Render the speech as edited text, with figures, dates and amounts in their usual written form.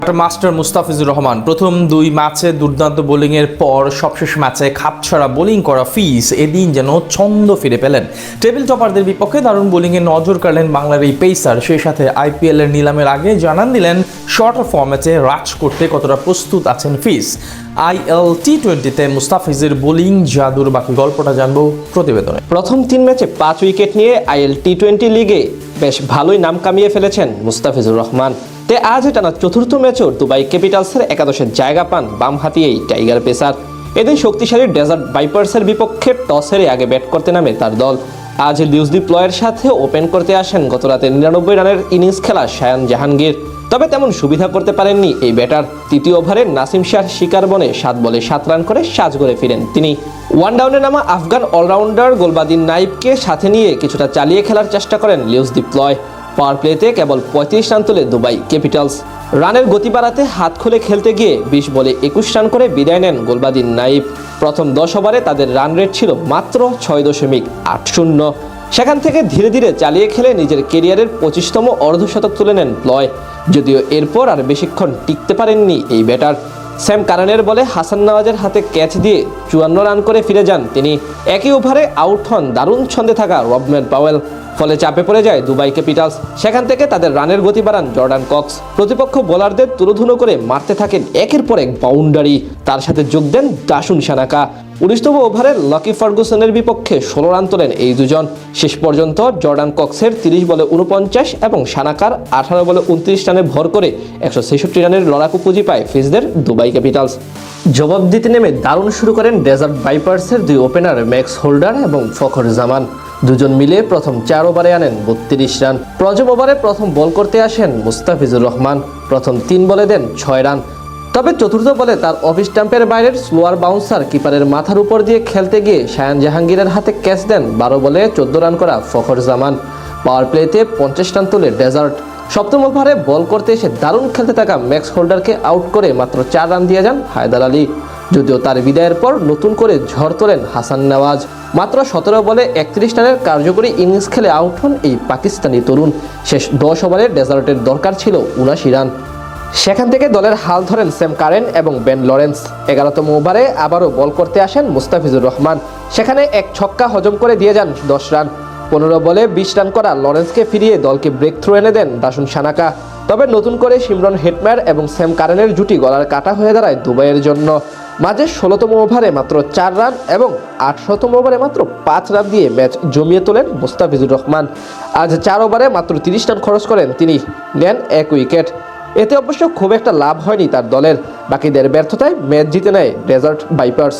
Master Mustafizur Rahman প্রথম দুই ম্যাচে দুর্দান্ত বোলিংয়ের পর সবশেষ ম্যাচে খাপছাড়া বোলিং করা ফিস এদিন যেন ছন্দ ফিরে পেলেন। টেবিল টপারদের বিপক্ষে দারুণ বোলিংয়ে নজর কাড়লেন বাংলার এই পেসার। সেই সাথে আইপিএল এর নিলামের আগে জানান দিলেন শর্ট ফরম্যাটে রাজ করতে কতটা প্রস্তুত আছেন ফিস। আইএল টি20তে মুস্তাফিজের বোলিং জাদুর বাকি গল্পটা জানবো প্রতিবেদনে। প্রথম 3 ম্যাচে 5 উইকেট নিয়ে আইএল টি20 লিগে বেশ ভালোই নাম কামিয়ে ফেলেছেন মুস্তাফিজুর রহমান। আজ টানা চতুর্থ ম্যাচেও দুবাই ক্যাপিটালসের একাদশের জায়গা পান বামহাতি এই টাইগার পেসার। এদিন শক্তিশালী ডেজার্ট ভাইপার্সের বিপক্ষে টস হেরে আগে ব্যাট করতে নামে তার দল। আজ লিউস দি প্লয়ের সাথে ওপেন করতে আসেন গতরাতে 99 রানের ইনিংস খেলা শায়ান জাহাঙ্গীর। তবে তেমন সুবিধা করতে পারেননি এই ব্যাটার। তৃতীয় ওভারে নাসিম শাহর শিকার বনে 7 বলে 7 রান করে সাজঘরে ফিরেন তিনি। ওয়ান ডাউনে নামা আফগান অলরাউন্ডার গোলবাদিন নাইবকে সাথে নিয়ে কিছুটা চালিয়ে খেলার চেষ্টা করেন লিউস দি প্লয়। পাওয়ার প্লেতে কেবল 35 রান তুলে দুবাই ক্যাপিটালস। রানের গতি বাড়াতে হাত খুলে খেলতে গিয়ে 20 বলে 21 রান করে বিদায় নেন গোলবাদিন নাইব। প্রথম 10 ওভারে তাদের রান রেট ছিল মাত্র 6.80। সেখান থেকে ধীরে ধীরে চালিয়ে খেলে নিজের কেরিয়ারের 25তম অর্ধশতক তুলে নেন প্লয়। যদিও এরপর আর বেশিক্ষণ টিকতে পারেননি এই ব্যাটার। স্যাম কারানের বলে হাসান নওয়াজের হাতে ক্যাচ দিয়ে 54 রান করে ফিরে যান তিনি। একই ওভারে আউট হন দারুণ ছন্দে থাকা রবম্যান পাওয়েল। ফলে চাপে পড়ে যায় দুবাই ক্যাপিটালস। সেখান থেকে তাদের রানের গতি বাড়ান জর্ডান কক্স। প্রতিপক্ষ বোলারদের তুলোধুনো করে মারতে থাকেন একের পর এক বাউন্ডারি। তার সাথে যোগ দেন দাসুন সানাকা। 19তম ওভারে লকি ফার্গুসনের বিপক্ষে 16 রান তোলেন এই দুজন। শেষ পর্যন্ত জর্ডান কক্সের 30 বলে 49 এবং সানাকার 18 বলে 29 রানে ভর করে 166 রানের লড়াকু পুঁজি পায় ফিসদের দুবাই ক্যাপিটালস। জবাব দিতে নেমে দারুণ শুরু করেন ডেজার্ট ভাইপার্সের দুই ওপেনার ম্যাক্স হোল্ডার এবং ফখর জামান। দুজন মিলে প্রথম 4 ওভারে আনেন 32 রান। প্রথম ওভারে প্রথম বল করতে আসেন মুস্তাফিজুর রহমান। প্রথম 3 বলে দেন 6 রান। তবে চতুর্থ বলে তার অফ স্টাম্পের বাইরের স্লোয়ার বাউন্সার কিপারের মাথার উপর দিয়ে খেলতে গিয়ে শায়ান জাহাঙ্গীরের হাতে ক্যাচ দেন 12 বলে 14 রান করা ফখর জামান। পাওয়ার প্লেতে 50 রান তোলে ডেজার্ট। সপ্তম ওভারে বল করতে এসে দারুণ খেলতে থাকা ম্যাক্স হোল্ডারকে আউট করে মাত্র 4 রান দিয়ে যান হায়দার আলী। যদিও তার বিদায়ের পর নতুন করে ঝড় তোলেন হাসান নওয়াজ। মাত্র 17 বলে 31 রানের কার্যকরী ইনিংস খেলে আউট হন এই পাকিস্তানি তরুণ। শেষ 10 ওভারে ডেজার্টের দরকার ছিল 79 রান। সেখান থেকে দলের হাল ধরেন স্যাম কারেন এবং বেন লরেন্স। 11তম ওভারে আবারও বল করতে আসেন মুস্তাফিজুর রহমান। সেখানে এক ছক্কা হজম করে দিয়ে যান 10 রান। 15 বলে 20 রান করা লরেন্সকে ফিরিয়ে দলকে ব্রেক থ্রু এনে দেন দাসুন সানাকা। তবে নতুন করে সিমরন হেটম্যার এবং স্যাম কারেনের জুটি গলার কাটা হয়ে দাঁড়ায় দুবাইয়ের জন্য। মাঝে 16তম ওভারে মাত্র 4 রান এবং 18তম ওভারে মাত্র 5 রান দিয়ে ম্যাচ জমিয়ে তোলেন মুস্তাফিজুর রহমান। আজ 4 ওভারে মাত্র 30 রান খরচ করেন তিনি, নেন 1 উইকেট। এতে অবশ্য খুব একটা লাভ হয়নি তার দলের। বাকিদের ব্যর্থতায় ম্যাচ জিতে নেয় ডেজার্ট ভাইপার্স।